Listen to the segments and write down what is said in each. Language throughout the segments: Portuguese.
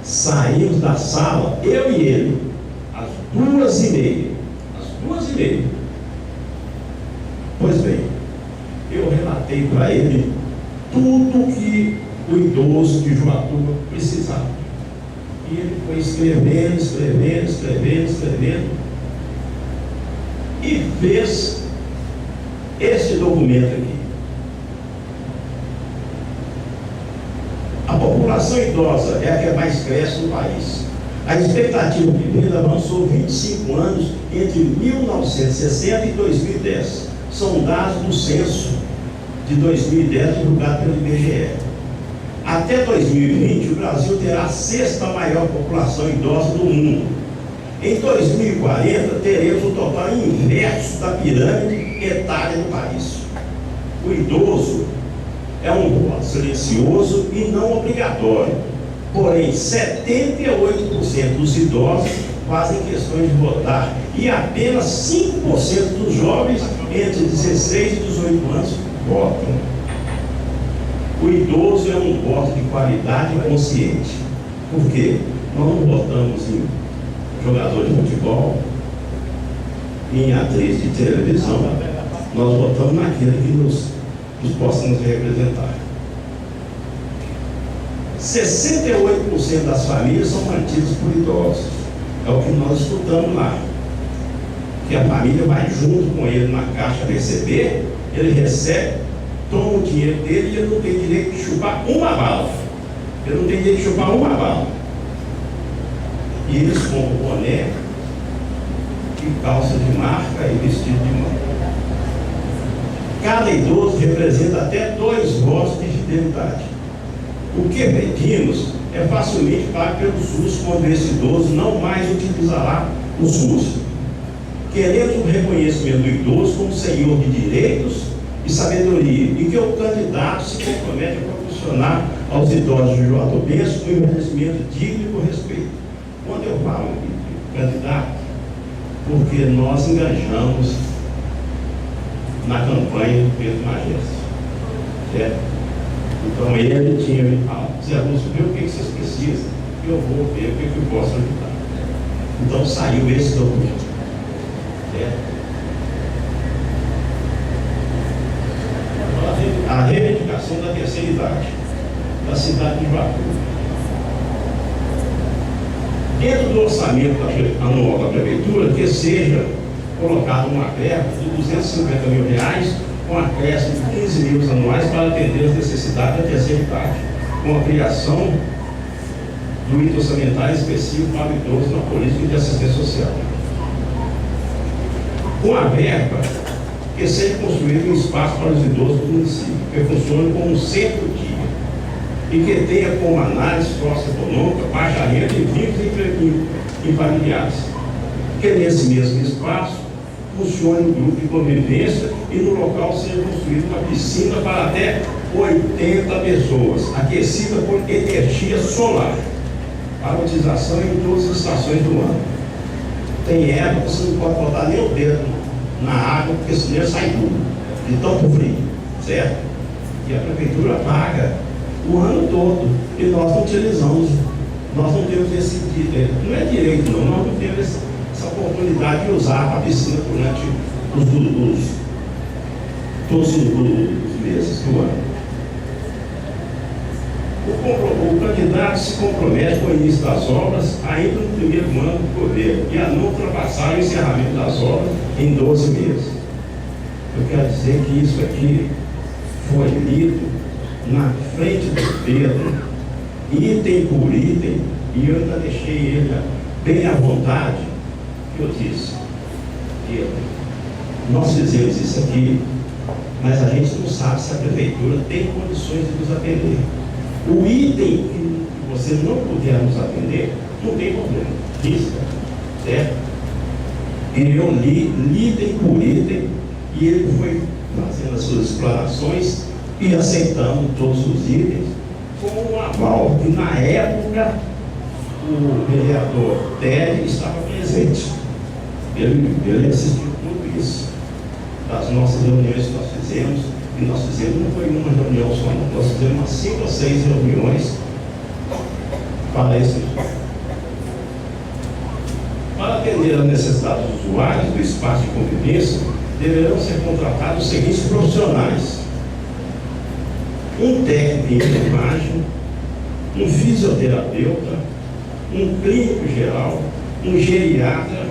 Saímos da sala, eu e ele, às 2h30. Às 2h30. Pois bem, eu relatei para ele tudo que o idoso de Juatuba precisava. E ele foi escrevendo e fez esse documento aqui. A população idosa é a que mais cresce no país. A expectativa de vida avançou 25 anos entre 1960 e 2010. São dados do censo de 2010 divulgado pelo IBGE. Até 2020, o Brasil terá a 6ª maior população idosa do mundo. Em 2040, teremos o total inverso da pirâmide etária do país. O idoso é um voto silencioso e não obrigatório. Porém, 78% dos idosos fazem questões de votar e apenas 5% dos jovens entre 16 e 18 anos votam. O idoso é um voto de qualidade e consciente. Por quê? Nós não votamos em jogador de futebol, em atriz de televisão, nós votamos naquele que nos possa nos representar. 68% das famílias são mantidas por idosos. É o que nós escutamos lá. Que a família vai junto com ele na caixa receber, ele recebe, toma o dinheiro dele e ele não tem direito de chupar uma bala. Ele não tem direito de chupar uma bala. E eles compram boné e calça de marca e vestido de marca. Cada idoso representa até 2 votos de fidelidade. O que pedimos é facilmente pago pelo SUS quando esse idoso não mais utilizará o SUS. Queremos o reconhecimento do idoso como senhor de direitos e sabedoria, e que o candidato se compromete a proporcionar aos idosos de Juatobense um envelhecimento digno e com respeito. Quando eu falo de candidato, porque nós engajamos na campanha do Pedro Magesta, certo? Então ele tinha me falado: Zé Lúcio, vê o que vocês precisam, e eu vou ver o que eu posso ajudar. Então saiu esse documento, certo? A reivindicação da terceira idade da cidade de Juatuba. Dentro do orçamento anual da prefeitura, que seja colocado uma verba de R$250 mil, com acréscimo de 15 mil anuais para atender as necessidades da terceira idade, com a criação do item orçamentário específico para o idoso na política de assistência social. Com a verba, que seja construído um espaço para os idosos do município, que funcione como um centro-dia e que tenha como análise socioeconômica, baixa renda e vínculos em familiares. Que nesse mesmo espaço funcione um grupo de convivência e no local seja construída uma piscina para até 80 pessoas, aquecida por energia solar, para utilização em todas as estações do ano. Tem época que você não pode botar nem o dedo na água, porque senão sai tudo, de tanto frio, certo? E a prefeitura paga o ano todo, e nós não utilizamos, nós não temos esse direito, não é direito não, nós não temos essa oportunidade de usar a piscina durante todos os meses do ano. O candidato se compromete com o início das obras ainda no primeiro ano do governo e a não ultrapassar o encerramento das obras em 12 meses. Eu quero dizer que isso aqui foi lido na frente do Pedro, item por item, e eu ainda deixei ele bem à vontade, que eu disse: Pedro, nós fizemos isso aqui, mas a gente não sabe se a prefeitura tem condições de nos atender. O item que você não puder nos atender, não tem problema, risca, certo? E eu li item por item, e ele foi fazendo as suas explanações e aceitando todos os itens com um aval. E na época o vereador Ted estava presente. Ele assistiu tudo isso. Das nossas reuniões que nós fizemos, e nós fizemos, não foi uma reunião só, nós fizemos umas 5 ou 6 reuniões para esse uso. Para atender a necessidade dos usuários do espaço de convivência, deverão ser contratados os seguintes profissionais: um técnico em enfermagem, um fisioterapeuta, um clínico geral, um geriatra,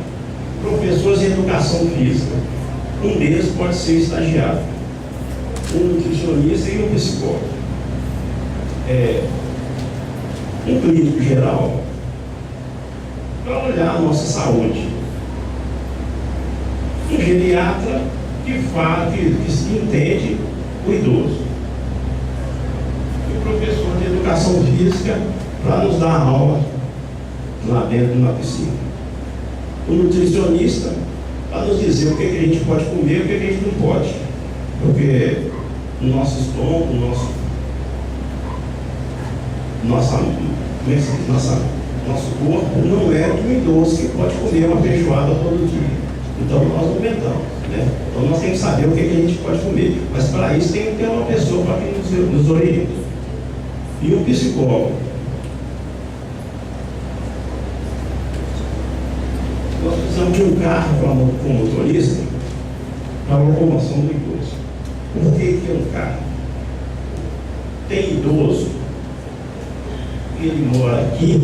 professores de educação física. Um deles pode ser estagiário, um nutricionista e um psicólogo. Um clínico geral para olhar a nossa saúde. Um geriatra que entende o idoso. E um professor de educação física para nos dar aula lá dentro na piscina. O nutricionista para nos dizer o que a gente pode comer e o que a gente não pode. Porque o nosso estômago, nosso corpo não é de um idoso que pode comer uma feijoada todo dia. Então nós aumentamos, né? Então nós temos que saber o que a gente pode comer. Mas para isso tem que ter uma pessoa para que nos oriente. E um psicólogo. Nós precisamos de um carro com motorista para a locomoção do idoso. Por que um carro? Tem idoso que ele mora aqui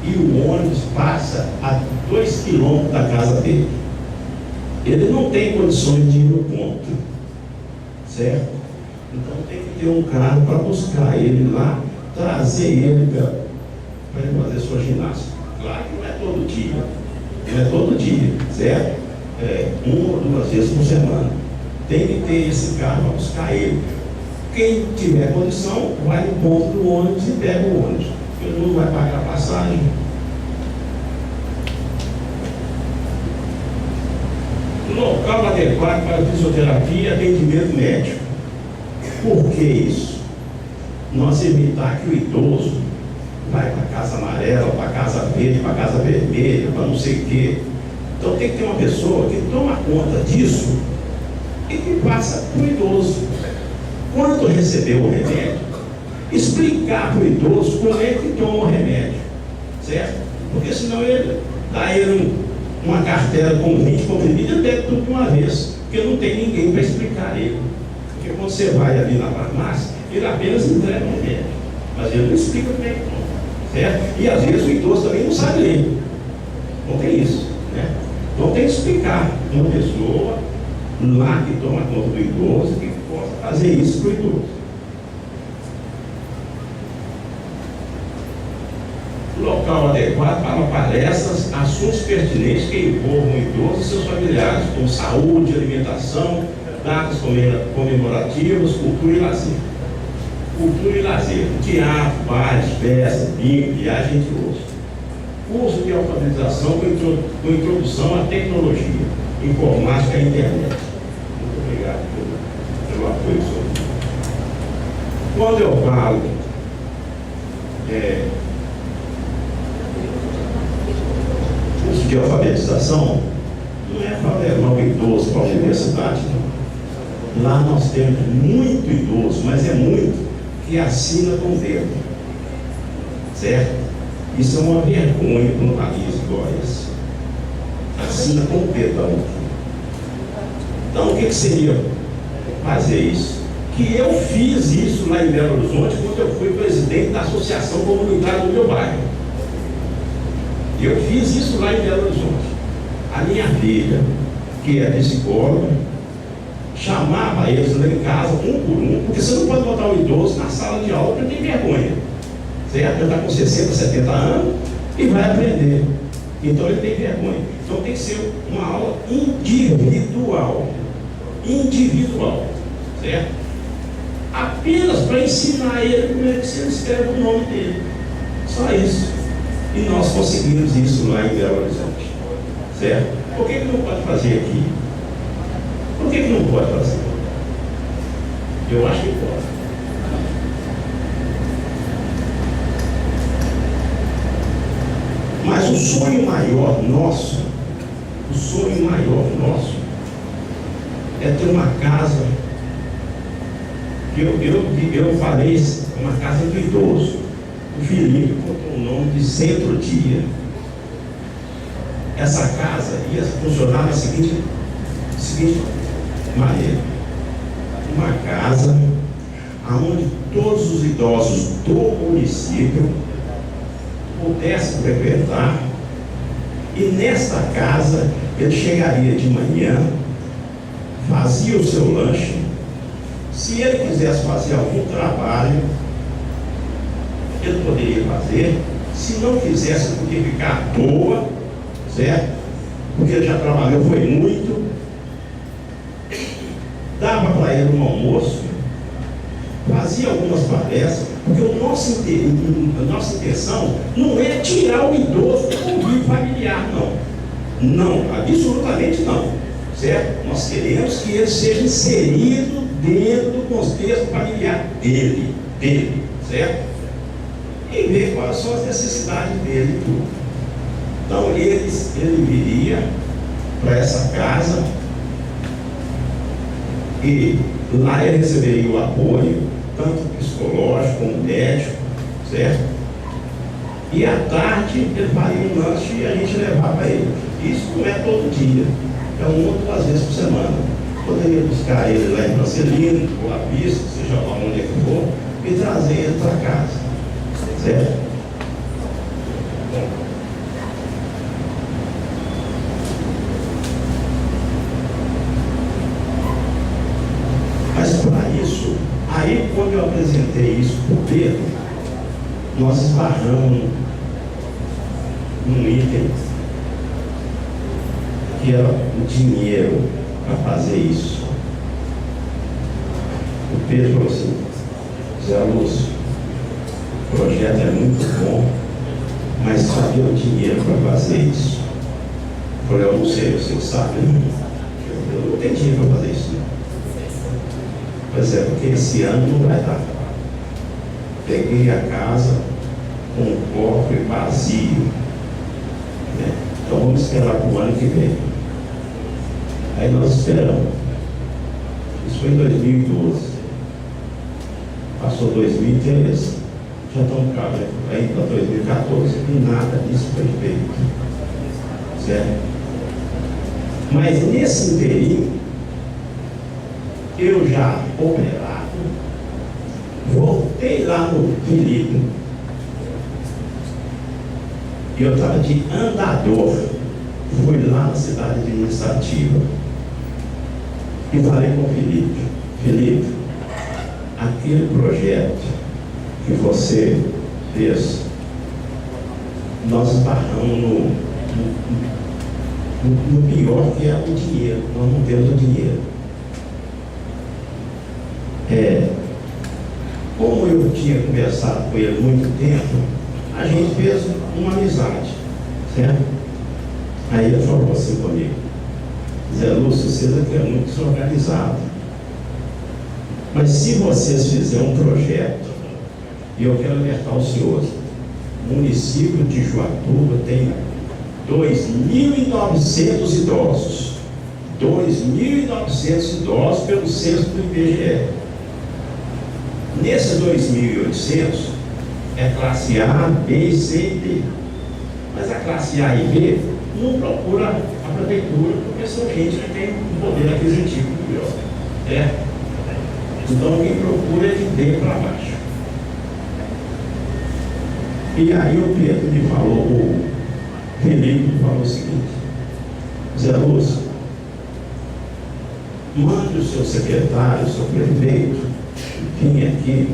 e o ônibus passa a 2 quilômetros da casa dele. Ele não tem condições de ir no ponto, certo? Então tem que ter um carro para buscar ele lá, trazer ele para ele fazer sua ginástica. Claro que não é todo dia, certo? 1 ou 2 vezes por semana. Tem que ter esse carro para buscar ele. Quem tiver condição, vai no ponto do ônibus e pega o ônibus. Ele não vai pagar a passagem. Local adequado para fisioterapia e atendimento médico. Por que isso? Nós evitar que o idoso vai para a casa amarela, para a casa verde, para a casa vermelha, para não sei o quê. Então tem que ter uma pessoa que toma conta disso e que passa para o idoso. Quando receber o remédio, explicar para o idoso como é que toma o remédio, certo? Porque senão ele dá ele uma cartela com 20 comprimidos, ele bebe tudo de uma vez, porque não tem ninguém para explicar a ele. Porque quando você vai ali na farmácia, ele apenas entrega o remédio, mas ele não explica como é que toma, certo? E às vezes o idoso também não sabe ler, não tem isso, né? Então tem que explicar uma pessoa lá que toma conta do idoso, que possa fazer isso para o idoso. Local adequado para palestras, assuntos pertinentes que envolvam o idoso e seus familiares, como saúde, alimentação, datas comemorativas, cultura e lazer. Cultura e lazer, teatro, bares, festas, bingo, viagem, entre outros. Curso de alfabetização com introdução à tecnologia, informática e internet. Muito obrigado pelo apoio, senhor. Quando eu falo curso de alfabetização, não é para levar o idoso para a universidade, não. Lá nós temos muito idoso, mas é muito, que assina com o dedo, certo? Isso é uma vergonha para um país igual esse. Assina com o dedo da mão. Então o que seria fazer isso? Que eu fiz isso lá em Belo Horizonte quando eu fui presidente da associação comunitária do meu bairro. Eu fiz isso lá em Belo Horizonte. A minha filha, que é psicóloga, chamava eles lá em casa, um por um, porque você não pode botar um idoso na sala de aula porque tem vergonha, certo? Ele está com 60, 70 anos e vai aprender. Então ele tem vergonha. Então tem que ser uma aula individual, certo? Apenas para ensinar ele como é que você escreve o nome dele. Só isso. E nós conseguimos isso lá em Belo Horizonte, certo? Por que não pode fazer aqui? Por que não pode fazer? Eu acho que pode. Mas o sonho maior nosso é ter uma casa, eu falei, uma casa do idoso, o Felipe botou o nome de Centro-Dia. Essa casa ia funcionar da seguinte maneira: uma casa onde todos os idosos do município pudessem frequentar, e nesta casa ele chegaria de manhã, fazia o seu lanche. Se ele quisesse fazer algum trabalho, ele poderia fazer. Se não quisesse, podia ficar à toa, certo? Porque ele já trabalhou, foi muito. Dava para ele um almoço, fazia algumas palestras, porque a nossa intenção não é tirar o idoso do convívio familiar, não. Não, absolutamente não, certo? Nós queremos que ele seja inserido dentro do contexto familiar dele, certo? E ver quais são as necessidades dele e tudo. Então ele viria para essa casa e lá ele receberia o apoio, tanto psicológico como médico, certo? E à tarde ele faria um lanche e a gente levava ele. Isso não é todo dia, é uma ou duas vezes por semana. Poderia buscar ele lá em Francelino, ou à Vista, seja lá onde é que for, e trazer ele para casa, certo? Mas para isso, aí quando eu apresentei isso para o Pedro, nós esbarramos num item que era o dinheiro para fazer isso. O Pedro falou assim: Zé Lúcio, o projeto é muito bom, mas cadê o dinheiro para fazer isso? Eu falei: eu não sei, você sabe, né? Eu não tenho dinheiro para fazer isso, não. Pois é, porque esse ano não vai dar. Peguei a casa com o cofre vazio, né? Então vamos esperar para o ano que vem. Aí nós esperamos. Isso foi em 2012. Passou 2013, já estamos cá, aí para 2014, e nada disso foi feito, certo? Mas nesse inteirinho, eu já operado, voltei lá no Felipe, e eu estava de andador, fui lá na cidade administrativa e falei com o Felipe: Felipe, aquele projeto que você fez, nós esbarramos no pior, que é o dinheiro. Nós não temos o dinheiro. Como eu tinha conversado com ele há muito tempo, a gente fez uma amizade, certo? Aí ele falou assim comigo: Zé Lúcio, vocês aqui é muito desorganizado, mas se vocês fizerem um projeto, e eu quero alertar os senhores, o município de Joatuba tem 2.900 idosos. 2.900 idosos pelo censo do IBGE. Nesses 2.800 é classe A, B, C e D. Mas a classe A e B não procura a prefeitura, porque são gente que tem um poder aquisitivo melhor. Então quem procura é de D para baixo. E aí o Pedro me falou, o Felipe me falou o seguinte: Zé Lúcio, mande o seu secretário, o seu prefeito, vir aqui,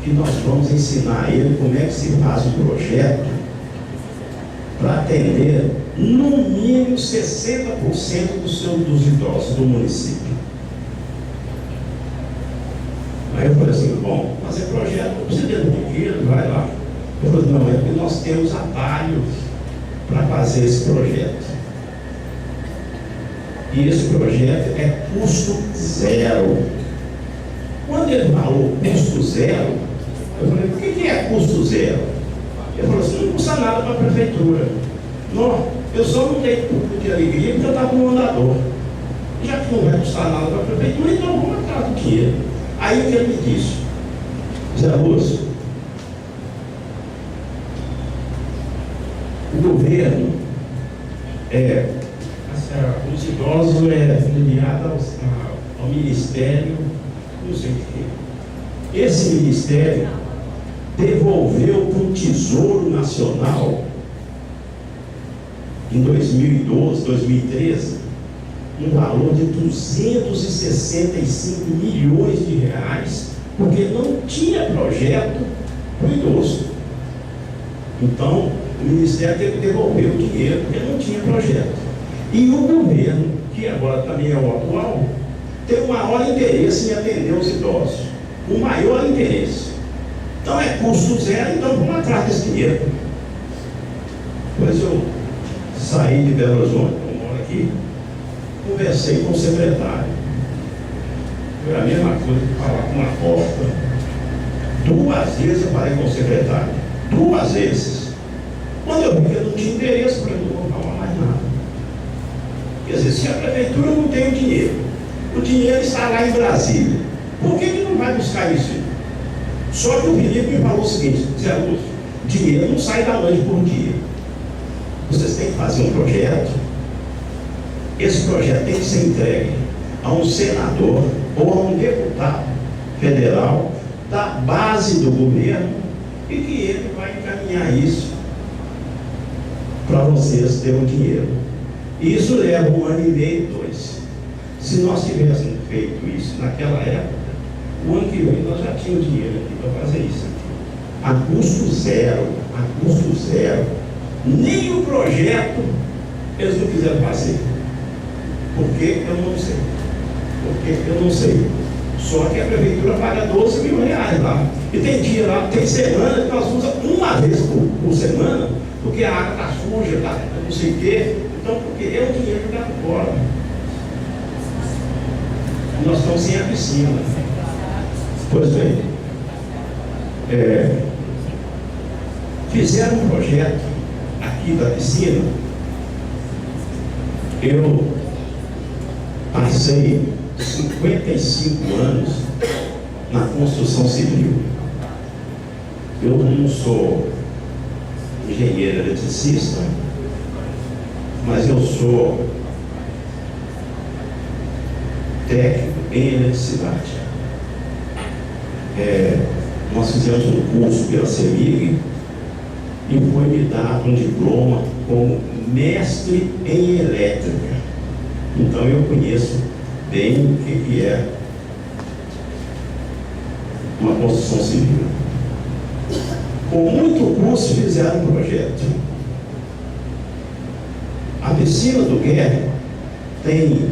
que nós vamos ensinar ele como é que se faz o projeto para atender no mínimo 60% dos idosos do município. Aí eu falei assim: bom, fazer projeto não precisa de dinheiro, vai lá. Eu falei: não, é porque nós temos atalhos para fazer esse projeto. E esse projeto é custo zero. Quando ele falou custo zero, eu falei: o que é custo zero? Ele falou assim: não custa nada para a prefeitura. Não, eu só não tenho pouco de alegria porque eu estava no andador. Já que não vai custar nada para a prefeitura, então vamos atrás do dinheiro. Aí o que ele me disse: Zé Lúcio, O governo, os idosos filiados ao Ministério, não sei o que. Esse Ministério devolveu para o Tesouro Nacional, em 2012, 2013, um valor de 265 milhões de reais, porque não tinha projeto para o idoso. Então, o Ministério teve que devolver o dinheiro, porque não tinha projeto. E o governo, que agora também é o atual, tem o maior interesse em atender os idosos. O maior interesse. Então é custo zero, então vamos atrás desse dinheiro. Depois eu saí de Belo Horizonte, eu moro aqui, conversei com o secretário. Foi a mesma coisa que falar com uma porta. 2 vezes eu falei com o secretário. 2 vezes. Quando eu vi que eu não tinha interesse, eu falei, não vou falar mais nada. Quer dizer, se a prefeitura não tem o dinheiro está lá em Brasília. Por que não vai buscar isso? Só que o Felipe me falou o seguinte: Zé Lúcio, dinheiro não sai da noite por dia. Vocês têm que fazer um projeto. Esse projeto tem que ser entregue a um senador ou a um deputado federal da base do governo e que ele vai encaminhar isso para vocês terem o dinheiro. E isso leva 1 ano e meio, 2. Se nós tivéssemos feito isso naquela época, o ano que vem nós já tínhamos dinheiro aqui para fazer isso. A custo zero, nem o projeto eles não quiseram fazer. Porque eu não sei. Só que a prefeitura paga 12 mil reais lá. E tem dia lá, tem semana que nós usamos uma vez por semana, porque a água está suja, tá, não sei o quê. Então, porque é o dinheiro que está fora. Nós estamos sem a piscina. Pois bem, fizeram um projeto aqui da piscina. Eu passei 55 anos na construção civil. Eu não sou engenheiro eletricista, mas eu sou técnico em eletricidade. Nós fizemos um curso pela CEMIG e foi me dado um diploma como mestre em elétrica. Então eu conheço bem o que é uma construção civil. Com muito curso fizeram um projeto. A piscina do Guerra tem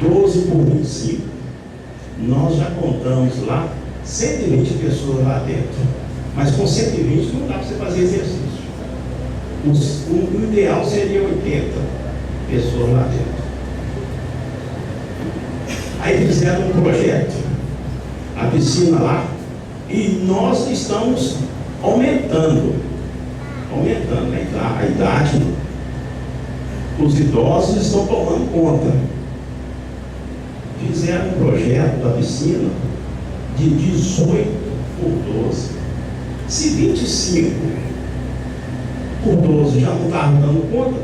12 por 25. Nós já contamos lá 120 pessoas lá dentro. Mas com 120 não dá para você fazer exercício. O ideal seria 80 pessoas lá dentro. Aí fizeram um projeto, a piscina lá, e nós estamos aumentando a idade. Os idosos estão tomando conta. Fizeram um projeto da piscina de 18 por 12. Se 25 por 12 já não estavam dando conta,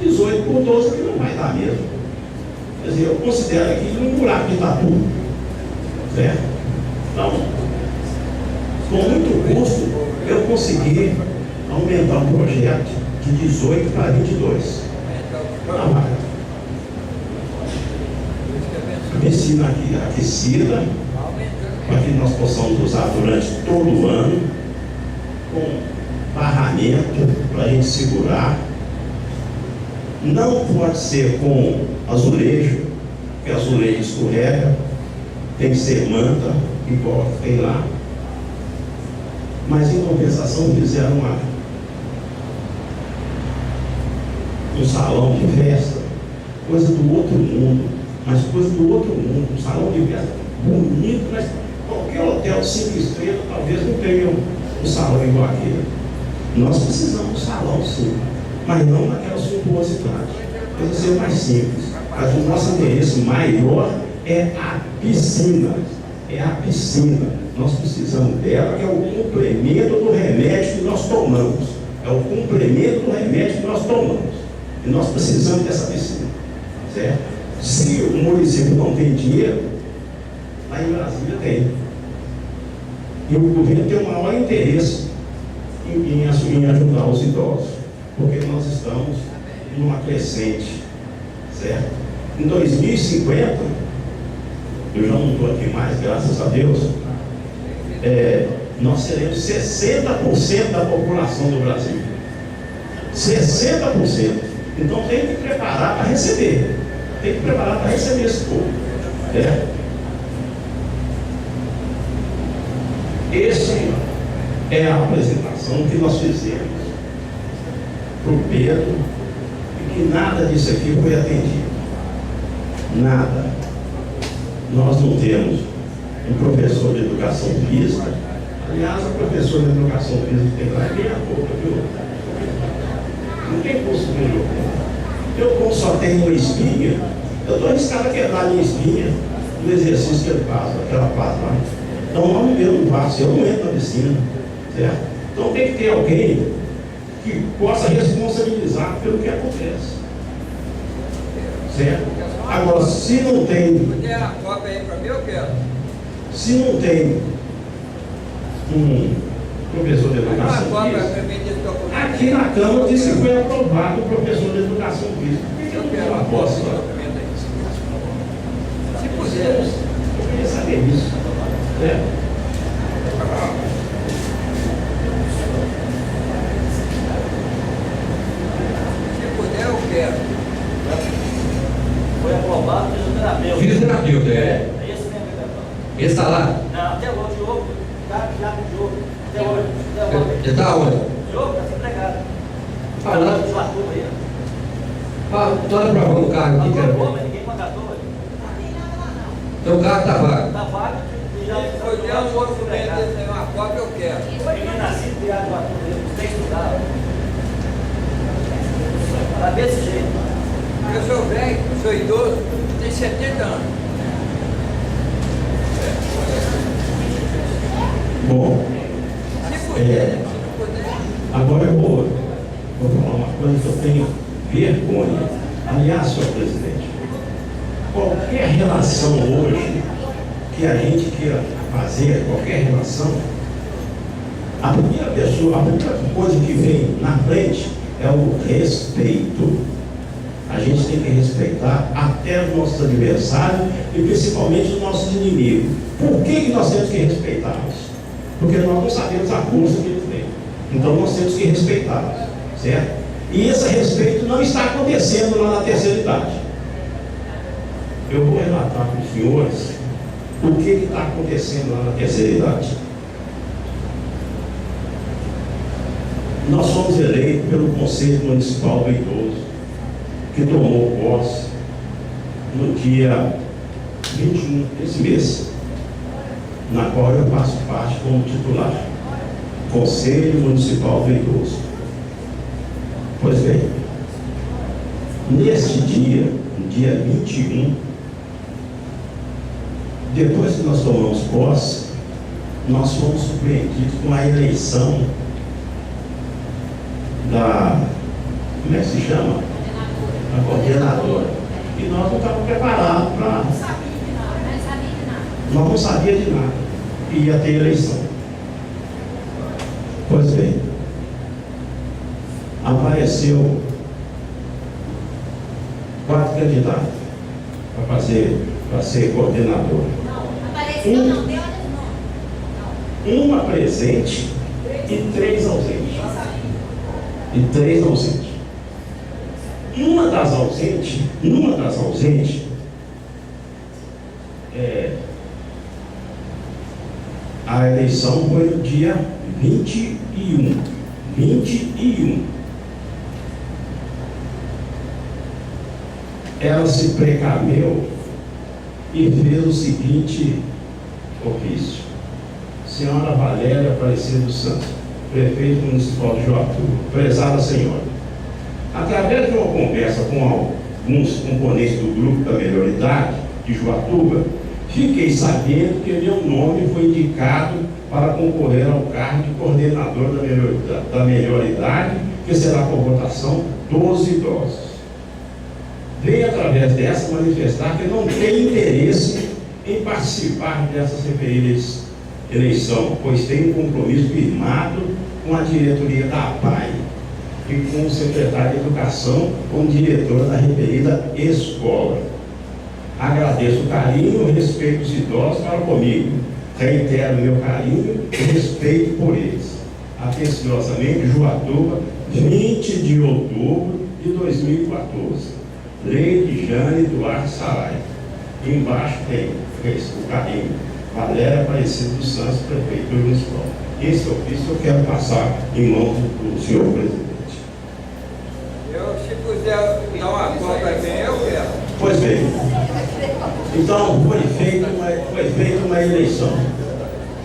18 por 12 que não vai dar mesmo. Quer dizer, eu considero aqui um buraco de tatu. Certo? Então, com muito custo, eu consegui aumentar o projeto de 18 para 22. Não vai. A piscina aqui aquecida, para que nós possamos usar durante todo o ano, com barramento para a gente segurar. Não pode ser com azulejo, porque azulejo escorrega, tem que ser manta, igual tem lá. Mas em compensação fizeram um salão de festa, coisa do outro mundo, mas coisa do outro mundo, um salão de festa bonito, mas qualquer hotel de 5 estrelas talvez não tenha um salão igual aquele. Nós precisamos de um salão sim, mas não naquela suntuosidade, coisa ser mais simples. Mas o nosso interesse maior é a piscina. Nós precisamos dela, que é o complemento do remédio que nós tomamos. é o complemento do remédio que nós tomamos. E nós precisamos dessa piscina, certo? Se o município não tem dinheiro, lá em Brasília tem. E o governo tem o maior interesse em ajudar os idosos, porque nós estamos numa crescente, certo? Em 2050, eu já não estou aqui mais, graças a Deus, nós seremos 60% da população do Brasil. 60%. Então tem que preparar para receber. Tem que preparar para receber esse povo. Esse é a apresentação que nós fizemos para o Pedro, e que nada disso aqui foi atendido. Nada. Nós não temos um professor de educação física. Aliás, o professor de educação física tem lá bem a boca, viu? Não tem curso melhor. Eu, como só tenho uma espinha, eu estou arriscado a quebrar a minha espinha no exercício que ele faz, aquela faz lá. Então, eu não faço, eu não entro na piscina, certo? Então, tem que ter alguém que possa responsabilizar pelo que acontece, certo? Agora, se não tem... Quer a cópia aí para mim, eu quero. Se não tem um professor de educação física, aqui na Câmara disse que foi aprovado o professor de educação física. Por que eu não tenho uma posse lá? Se puder. Eu queria saber isso. Se puder, eu quero. Foi aprovado fisioterapeuta. Fisioterapeuta, É esse mesmo, então. Ele está lá? Não, até hoje, Diogo. Já com o Diogo. Até hoje. Ele está onde? Diogo está desempregado. Ah, lá. De Joatuba aí. Ah, estou aprovando o carro aqui, Aprovou, cara. mas ninguém mandatou. Então o carro está vago. Está vago. Se puder um outro documento desse aí, uma cópia, eu quero. Ninguém nascido criado de Joatuba, eles têm estudado. Está desse jeito. Eu sou velho, eu sou idoso, tenho 70 anos. Bom, Se puder, se puder. agora eu vou falar uma coisa que eu tenho vergonha. Aliás, senhor presidente, qualquer relação hoje que a gente queira fazer, qualquer relação, a primeira coisa que vem na frente é o respeito. A gente tem que respeitar até os nossos adversários e principalmente os nossos inimigos. Por que nós temos que respeitá-los? Porque nós não sabemos a força que eles têm. Então nós temos que respeitá-los, certo? E esse respeito não está acontecendo lá na terceira idade. Eu vou relatar para os senhores o que está acontecendo lá na terceira idade. Nós fomos eleitos pelo Conselho Municipal do Idoso, que tomou posse no dia 21 desse mês, na qual eu faço parte como titular, Conselho Municipal do Idoso. Pois bem, neste dia, no dia 21, depois que nós tomamos posse, nós fomos surpreendidos com a eleição da, como é que se chama? A coordenadora. E nós não estávamos preparados para... Nós não sabíamos de nada que ia ter eleição. Pois bem, apareceu 4 candidatos para ser coordenador. Uma presente e 3 ausentes. Uma das ausentes, a eleição foi no dia 21. Ela se precaveu e fez o seguinte ofício: Senhora Valéria Aparecida dos Santos, prefeito municipal de Joatuba, prezada senhora, através de uma conversa com alguns componentes do grupo da melhor idade de Joatuba, fiquei sabendo que meu nome foi indicado para concorrer ao cargo de coordenador da melhor idade, que será por votação 12 idosos. Venho, através dessa, manifestar que não tenho interesse em participar dessa eleição, pois tenho um compromisso firmado com a diretoria da APAE e com o secretário de Educação como diretora da referida escola. Agradeço o carinho e o respeito dos idosos para comigo. Reitero meu carinho e respeito por eles. Atenciosamente, Joatuba, 20 de outubro de 2014. Leide Jane Duarte Sarai. Embaixo tem o carinho. Valéria Aparecida dos Santos, Prefeitura Municipal. Esse ofício eu quero passar em mãos do senhor presidente. Se puder dar uma cópia a quem eu quero. Pois bem, então foi feita uma eleição.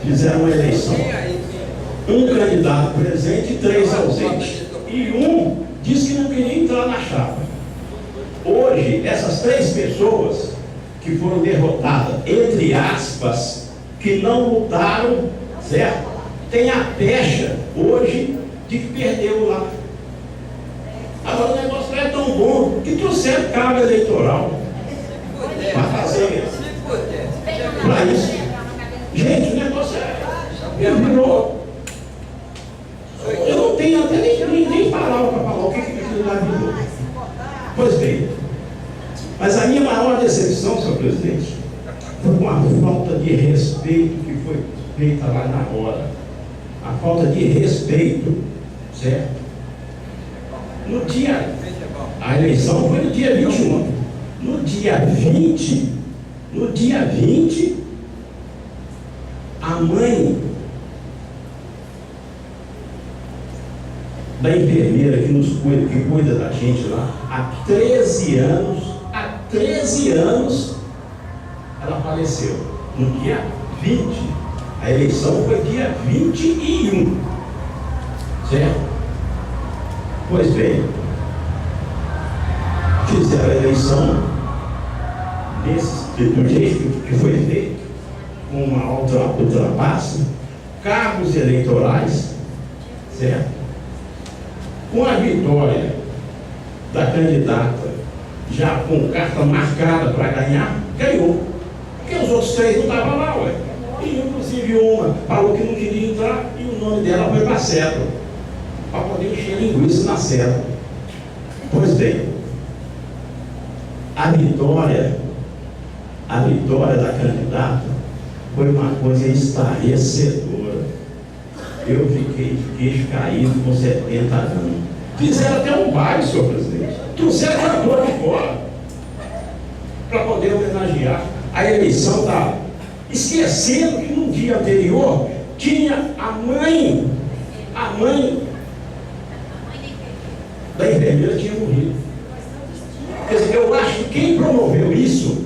Fizeram uma eleição. Um candidato presente e 3 ausentes. E um disse que não queria entrar na chapa. Hoje, essas 3 pessoas que foram derrotadas, entre aspas, que não lutaram, certo? Tem a pecha hoje de que perdeu lá. Agora o negócio não é tão bom que trouxeram carga eleitoral para fazer para isso. Gente, o negócio virou. Eu não tenho até nem palavra para falar o que aquilo lá virou. Pois bem, mas a minha maior decepção, senhor presidente, foi com a falta de respeito que foi feita lá na hora. A falta de respeito, certo? No dia, a eleição foi no dia 21. No dia 20, a mãe da enfermeira que cuida da gente lá, há 13 anos, ela faleceu. No dia 20, a eleição foi dia 21, certo? Pois bem, fizeram a eleição do jeito que foi feito, com uma ultrapasse, cargos eleitorais, certo? Com a vitória da candidata, já com carta marcada para ganhar, ganhou. Porque os outros 3 não estavam lá, ué. E inclusive uma falou que não queria entrar e o nome dela foi para a cédula, para poder encher linguiça na cédula. Pois bem, a vitória da candidata foi uma coisa estarrecedora. Eu fiquei de queixo caído com 70 anos. Fizeram até um baile, senhor presidente. Trouxeram cantor de fora para poder homenagear a eleição da. Esquecendo que no dia anterior tinha a mãe da enfermeira tinha morrido. Quer dizer, eu acho que quem promoveu isso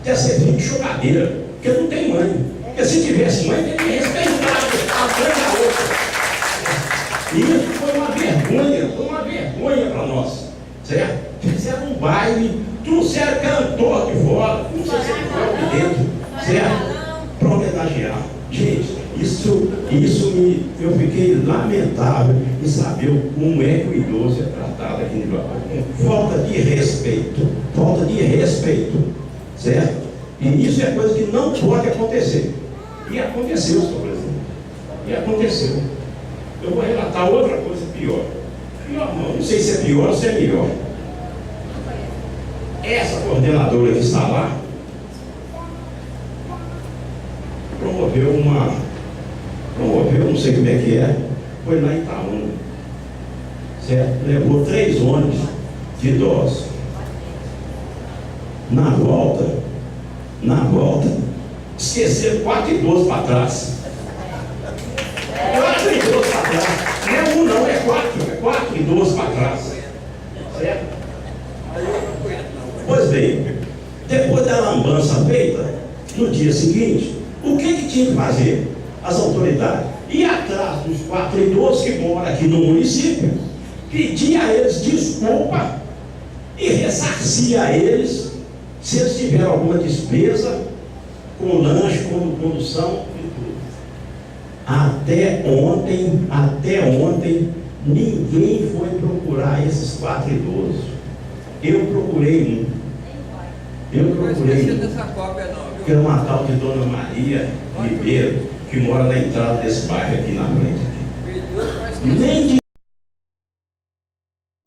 deve ser filho de chocadeira, porque não tem mãe. Porque se tivesse mãe, tem que respeitar a mãe da outra. E isso foi uma vergonha para nós, certo? Fizeram um baile, trouxeram cantor de fora, não sei se ele foi aqui dentro, certo? Para homenagear. Gente, eu fiquei lamentável em saber como é que o idoso é tratado aqui no Japão. Falta de respeito, certo? E isso é coisa que não pode acontecer. E aconteceu, senhor presidente. E aconteceu. Eu vou relatar outra coisa pior. Não sei se é pior ou se é melhor. Essa coordenadora que está lá promoveu, não sei como é que é, foi lá em Itaúna, certo? Levou 3 ônibus de idosos. Na volta, esqueceram 4 idosos para trás. 4 idosos para trás. Não é 1 não, é 4 idosos para trás. Certo? Pois bem, depois da lambança feita, no dia seguinte, o que tinha que fazer? As autoridades ir atrás dos 4 idosos que moram aqui no município, pedir a eles desculpa e ressarcir a eles se eles tiveram alguma despesa com lanche, com condução e tudo. Até ontem, ninguém foi procurar esses 4 idosos. Eu procurei um. Eu Não esqueci procurei um. dessa cópia não, Que é viu? uma tal de Dona Maria Ribeiro, que mora na entrada desse bairro aqui na frente. Perigoso, mas esqueci. Nem de